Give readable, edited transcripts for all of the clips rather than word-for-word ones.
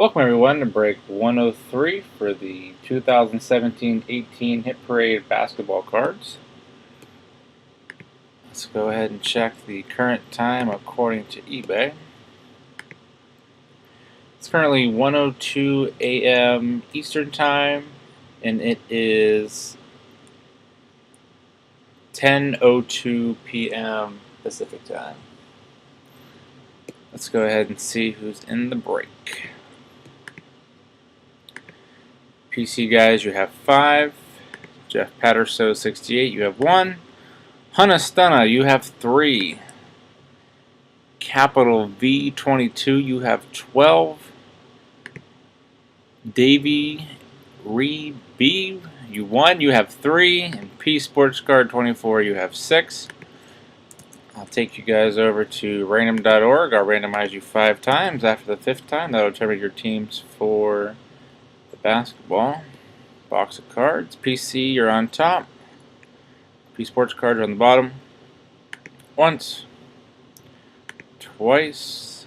Welcome everyone to break 103 for the 2017-18 Hit Parade basketball cards. Let's go ahead and check the current time according to eBay. It's currently 1:02 a.m. Eastern Time, and it is 10:02 p.m. Pacific Time. Let's go ahead and see who's in the break. PC guys, you have 5. Jeff Patterson, 68, you have 1. Hunna Stunna, you have 3. Capital V22, you have 12. Davey Reeb, you 1, you have 3. And P Sports Card 24, you have 6. I'll take you guys over to random.org. I'll randomize you 5 times. After the 5th time, that'll determine your teams for the basketball. Box of cards. PC, you're on top. P Sports Cards are on the bottom. Once, twice,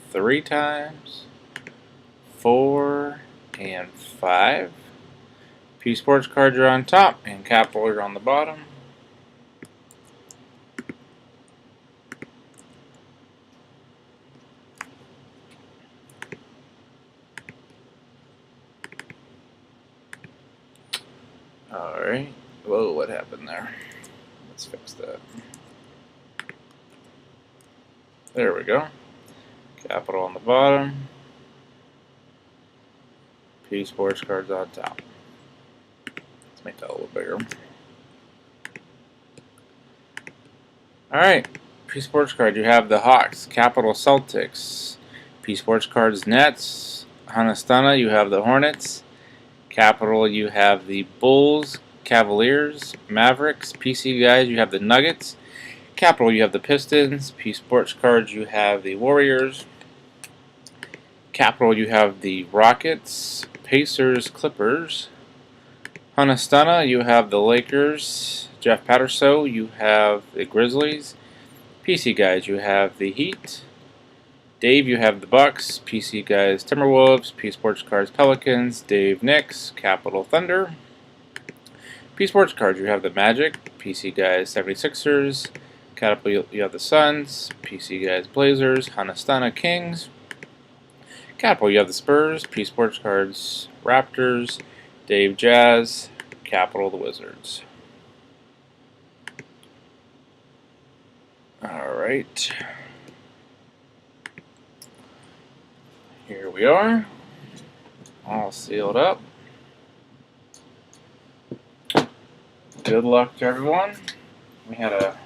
3 times, 4, and 5. P Sports Cards are on top, and Capital are on the bottom. Alright. Whoa, what happened there? Let's fix that. There we go. Capital on the bottom. P Sports Cards on top. Let's make that a little bigger. Alright. P Sports Card, you have the Hawks, Capital Celtics. P Sports Cards Nets. Hunna Stunna, you have the Hornets. Capital, you have the Bulls, Cavaliers, Mavericks. PC guys, you have the Nuggets. Capital, you have the Pistons. P Sports Cards, you have the Warriors. Capital, you have the Rockets, Pacers, Clippers. Hunna Stunna, you have the Lakers. Jeff Patterson, you have the Grizzlies. PC guys, you have the Heat. Dave, you have the Bucks. PC guys, Timberwolves. P Sports Cards, Pelicans. Dave, Knicks. Capital, Thunder. P Sports Cards, you have the Magic. PC guys, 76ers. Capital, you have the Suns. PC guys, Blazers. Hunna Stunna, Kings. Capital, you have the Spurs. P Sports Cards, Raptors. Dave, Jazz. Capital, the Wizards. Alright. Here we are. All sealed up. Good luck to everyone. We had a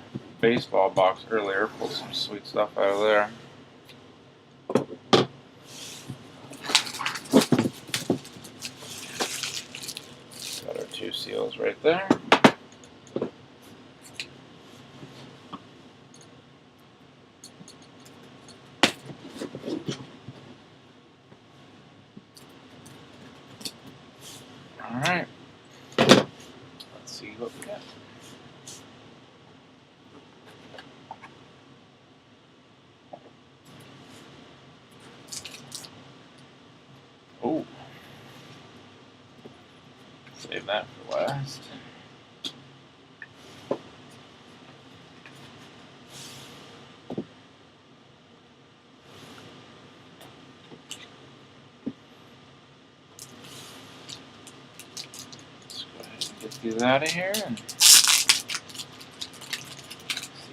baseball box earlier. Pulled some sweet stuff out of there. Got our 2 seals right there. Alright. Let's see what we got. Oh. Save that for last. Get these out of here and see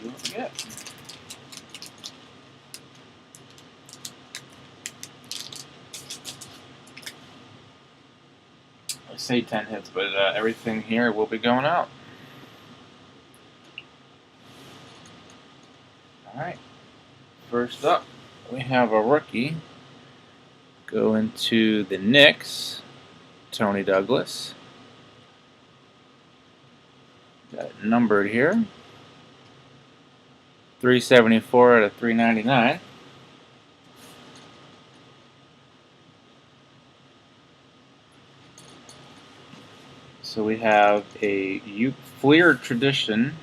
what we get. I say 10 hits, but everything here will be going out. Alright. First up, we have a rookie going to the Knicks, Tony Douglas. Got it numbered here. 374 out of 399. So we have a Fleer Tradition,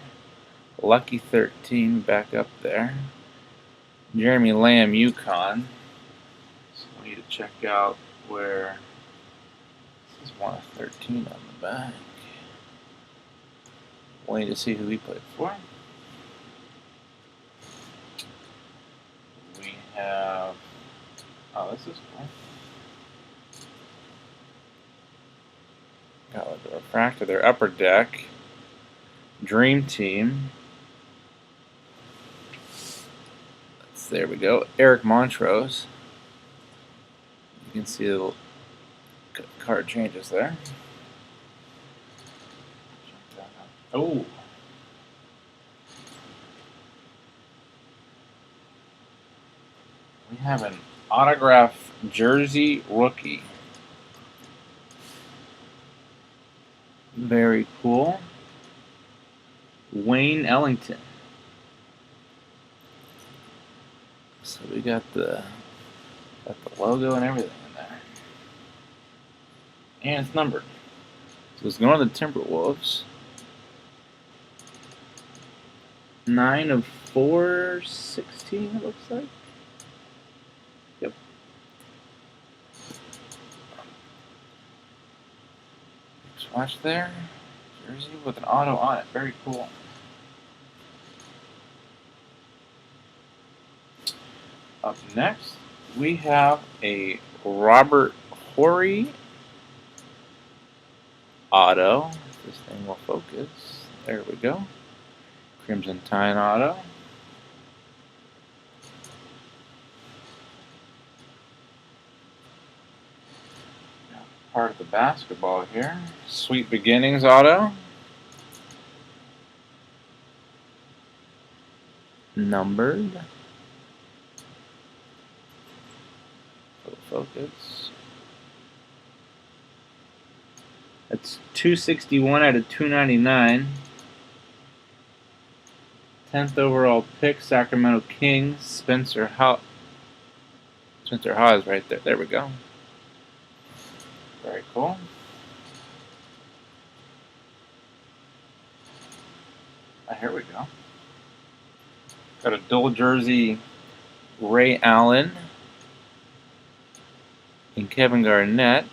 Lucky 13 back up there. Jeremy Lamb, Yukon. So we need to check out where this is 1 of 13 on the back. Waiting to see who he played for. We have, oh, this is cool. Got like the refractor, their upper deck. Dream Team. There we go. Eric Montrose. You can see the little card changes there. Oh. We have an autograph jersey rookie. Very cool. Wayne Ellington. So we got the logo and everything in there. And it's numbered. So it's going to the Timberwolves. 9 of 416, it looks like. Yep. Swatch there. Jersey with an auto on it. Very cool. Up next, we have a Robert Horry auto. This thing will focus. There we go. Crimson Tide auto. Part of the basketball here. Sweet Beginnings auto. Numbered. Focus. That's 261 out of 299. 10th overall pick, Sacramento Kings, Spencer Hawes right there. There we go. Very cool. Here we go. Got a dual jersey, Ray Allen and Kevin Garnett.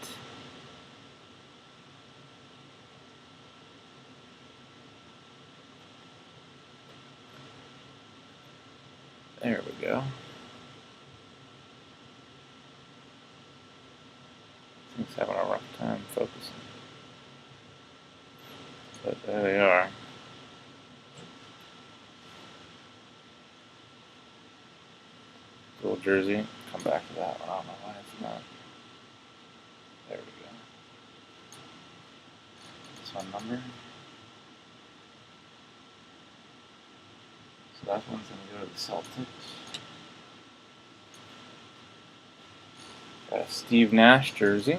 There we go. Things having a rough time focusing. But there they are. Gold jersey. Come back to that one. I don't know why it's not. There we go. This one number. So that one's going to go to the Celtics. Got a Steve Nash jersey.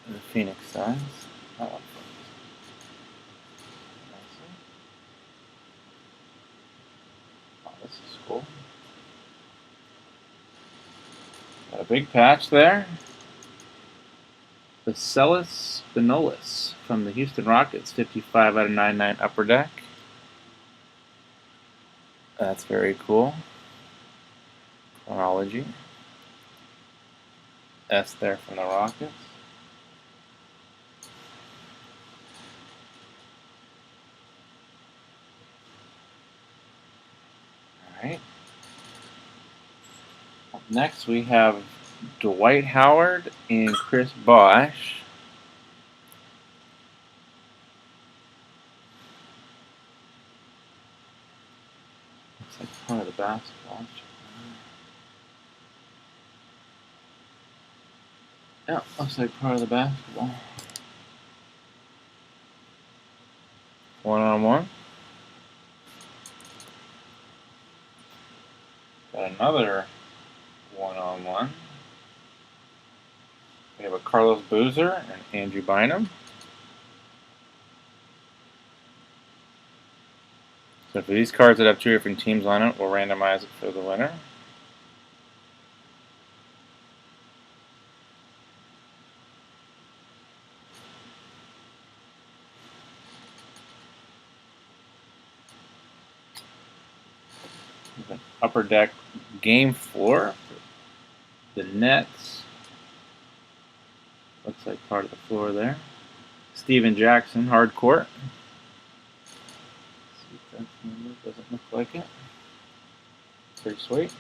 The Phoenix Suns. That one. Oh, this is cool. Got a big patch there. Vasilis Spinolis from the Houston Rockets, 55 out of 99 upper deck. That's very cool. Chronology. S there from the Rockets. Alright. Up next we have Dwight Howard and Chris Bosh. Looks like part of the basketball. Yeah, looks like part of the basketball. 1-on-1. Got another 1-on-1. We have a Carlos Boozer and Andrew Bynum. So for these cards that have 2 different teams on it, we'll randomize it for the winner. An upper deck game floor. The Nets. Looks like part of the floor there. Steven Jackson, hard court. See if that's number. Doesn't look like it. Pretty sweet.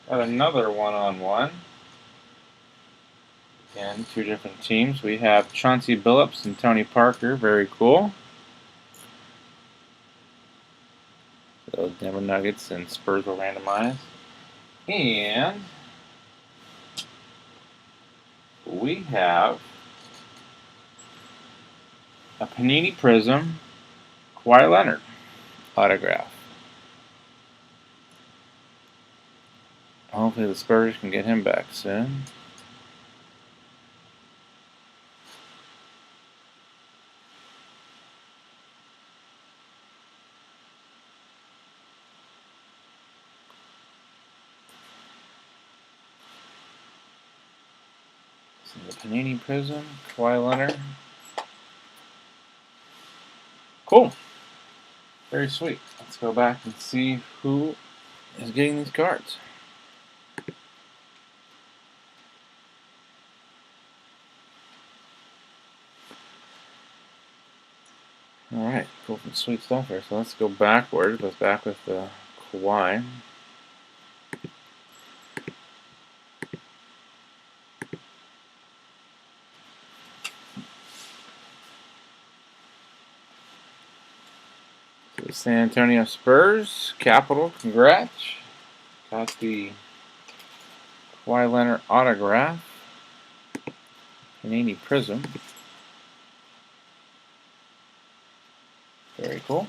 Got another one-on-one. Again, two different teams. We have Chauncey Billups and Tony Parker. Very cool. So Denver Nuggets and Spurs will randomize. And we have a Panini Prism Kawhi Leonard autograph. Hopefully the Spurs can get him back soon. So the Panini Prism, Kawhi Leonard. Cool. Very sweet. Let's go back and see who is getting these cards. Alright, cool, some sweet stuff here. So let's go backwards. Let's back with the Kawhi. So the San Antonio Spurs, Capital, congrats. Got the Kawhi Leonard autograph. Panini Prism. Very cool.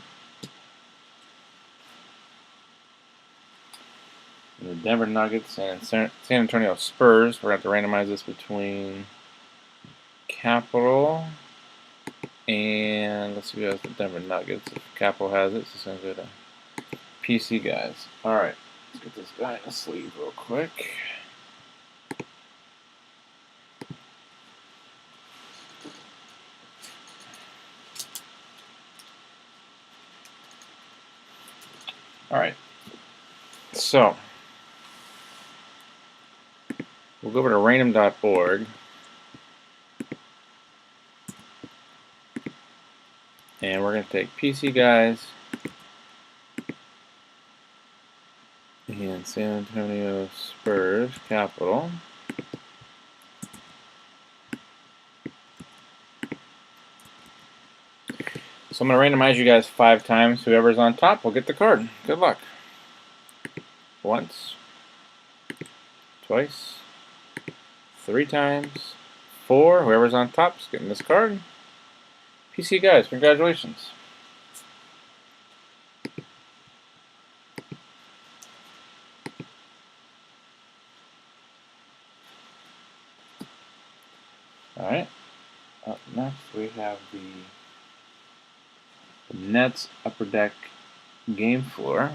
And the Denver Nuggets and San Antonio Spurs. We're going to have to randomize this between Capital and let's see who has the Denver Nuggets. If Capital has it, so send it to PC guys. Alright, let's get this guy in a sleeve real quick. Alright, so we'll go over to random.org and we're going to take PC guys and San Antonio Spurs, Capital. So I'm going to randomize you guys 5 times. Whoever's on top will get the card. Good luck. Once, twice, 3 times, 4. Whoever's on top is getting this card. PC guys, congratulations. Alright. Up next we have the Nets Upper Deck game floor.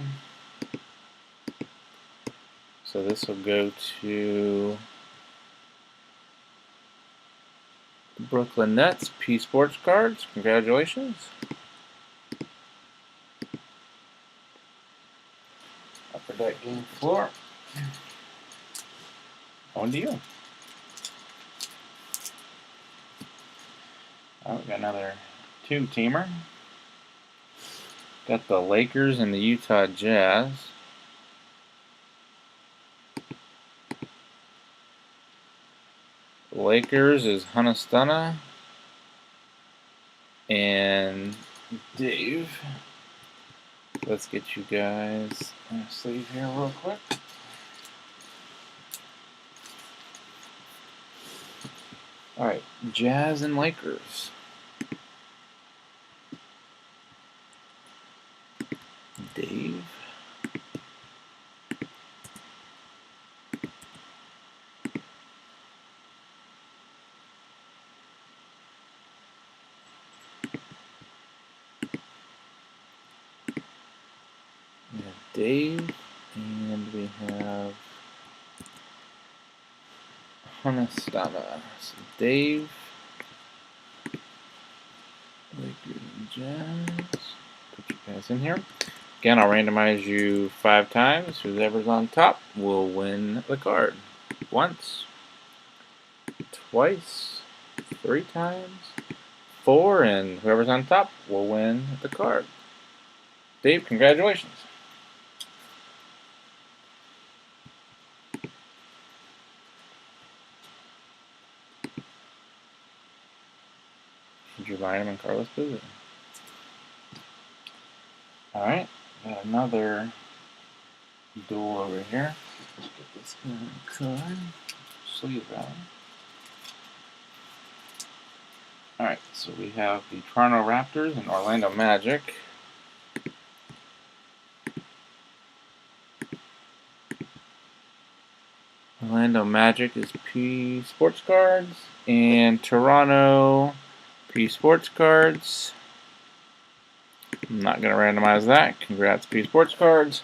So this will go to the Brooklyn Nets P Sports cards. Congratulations. Upper Deck game floor. On to you. Oh, we got another 2-teamer. Got the Lakers and the Utah Jazz. The Lakers is Hanastana and Dave. Let's get you guys in a sleeve here real quick. Alright, Jazz and Lakers. Dave. We have Dave, and we have Hanastana. So Dave, Lakers and Jazz. Put you guys in here. Again, I'll randomize you 5 times. Whoever's on top will win the card. Once, twice, 3 times, 4, and whoever's on top will win the card. Dave, congratulations. Did you buy him in Carlos Boozer? Alright, got another duel over here. Let's get this card. Sleeve out. Alright, so we have the Toronto Raptors and Orlando Magic. Orlando Magic is P Sports Cards, and Toronto P Sports Cards. I'm not going to randomize that. Congrats, P Sports Cards.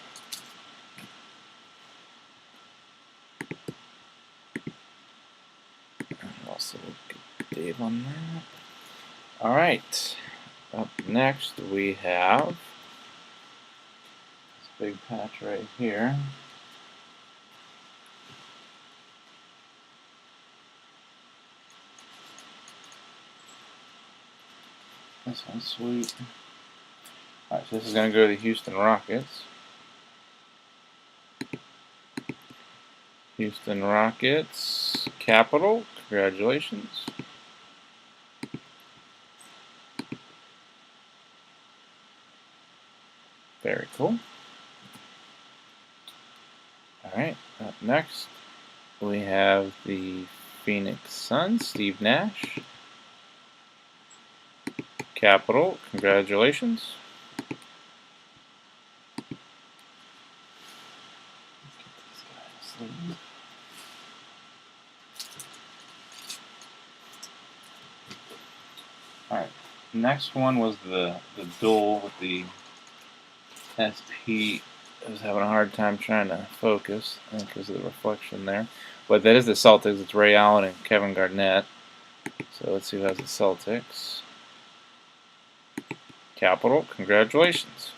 Also get Dave on that. Alright, up next we have this big patch right here. This one's sweet. Alright, so this is going to go to the Houston Rockets. Houston Rockets, Capital, congratulations. Very cool. Alright, up next we have the Phoenix Suns, Steve Nash. Capital, congratulations. Alright, next one was the duel with the SP. I was having a hard time trying to focus because of the reflection there. But that is the Celtics. It's Ray Allen and Kevin Garnett. So let's see who has the Celtics. Capital, congratulations.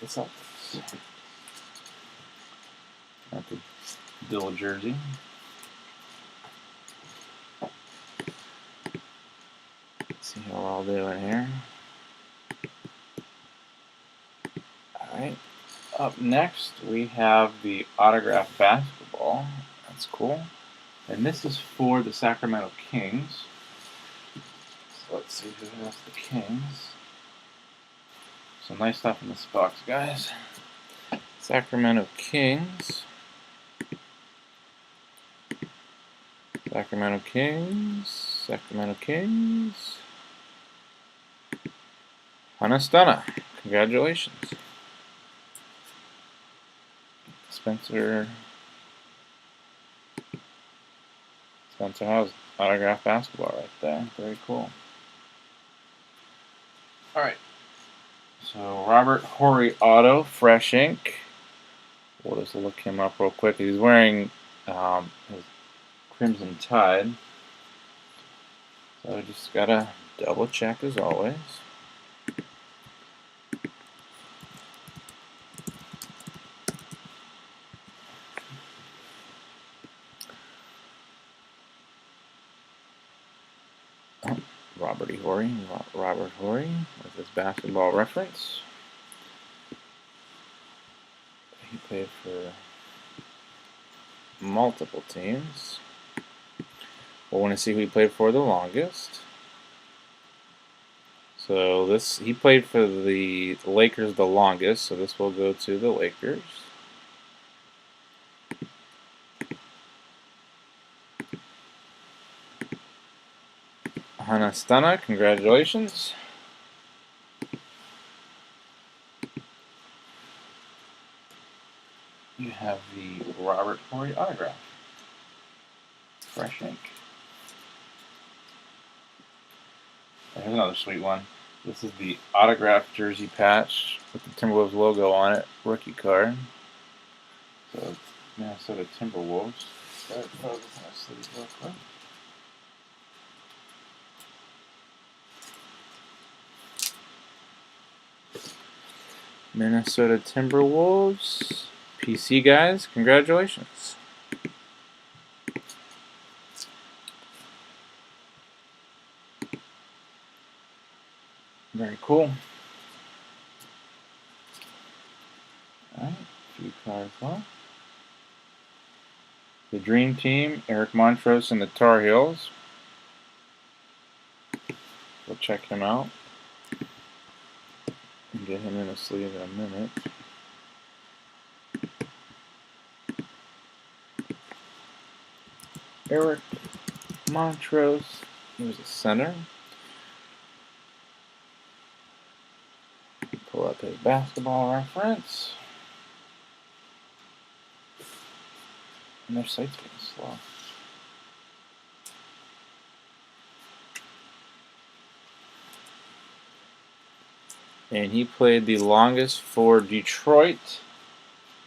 The Celtics. Got the dual jersey. Let's see how we're all doing here. Alright. Up next we have the autographed basketball. That's cool. And this is for the Sacramento Kings. So let's see who has the Kings. Some nice stuff in this box, guys. Sacramento Kings. Sacramento Kings. Sacramento Kings. Hanastana. Congratulations. Spencer House autographed basketball right there. Very cool. Alright. So Robert Horry auto, fresh ink. We'll just look him up real quick. He's wearing his Crimson Tide. So just gotta double check as always. Robert Horry with his basketball reference. He played for multiple teams. We'll want to see who he played for the longest. So he played for the Lakers the longest, so this will go to the Lakers. Hanastana, congratulations. You have the Robert Horry autograph. Fresh ink. Here's another sweet one. This is the autographed jersey patch with the Timberwolves logo on it. Rookie card. So it's Minnesota Timberwolves. Start focusing on sleeve real quick. Minnesota Timberwolves. PC guys, congratulations. Very cool. Alright, a few cards left. The Dream Team, Eric Montrose and the Tar Heels. We'll check him out and get him in a sleeve in a minute. Eric Montrose, he was a center. Pull up his basketball reference. And their site's getting slow. And he played the longest for Detroit.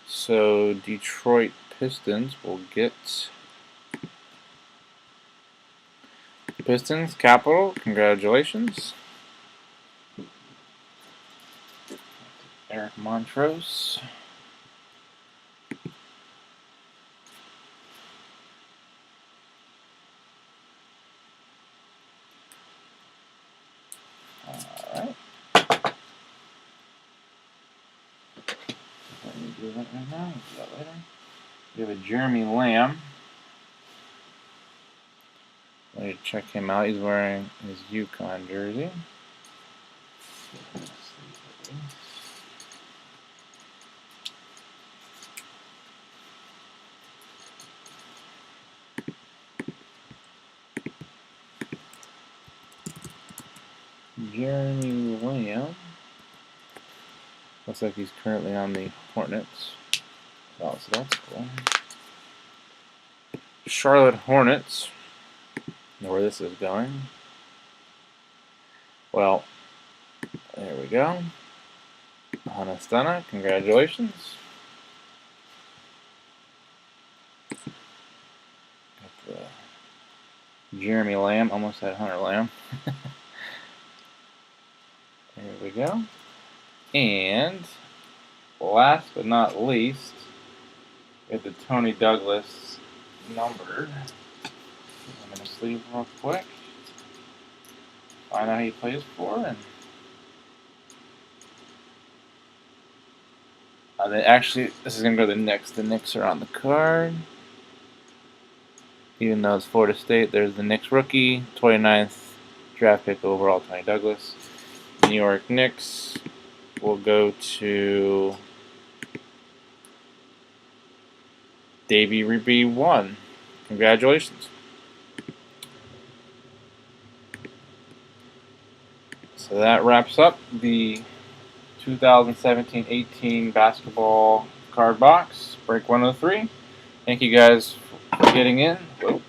So Detroit Pistons will get Pistons Capital. Congratulations. Eric Montrose. Alright. Let me do that right now. Do that later. We have a Jeremy Lamb. Let me check him out. He's wearing his UConn jersey. Jeremy Lamb. Looks like he's currently on the Hornets. Oh, so that's cool. Charlotte Hornets. Know where this is going. Well, there we go. Hanastana, congratulations. Got the Jeremy Lamb, almost had Hunter Lamb. There we go. And last but not least, we have the Tony Douglas numbered. I'm going to sleeve real quick. Find out who he plays for. And actually, this is going to go to the Knicks. The Knicks are on the card. Even though it's Florida State, there's the Knicks rookie, 29th draft pick overall, Tony Douglas. New York Knicks will go to Davey Reby 1. Congratulations. So that wraps up the 2017-18 basketball card box, break 103. Thank you guys for getting in. If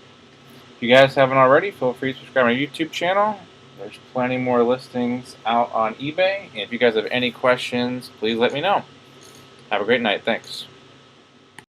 you guys haven't already, feel free to subscribe to my YouTube channel. There's plenty more listings out on eBay. And if you guys have any questions, please let me know. Have a great night. Thanks.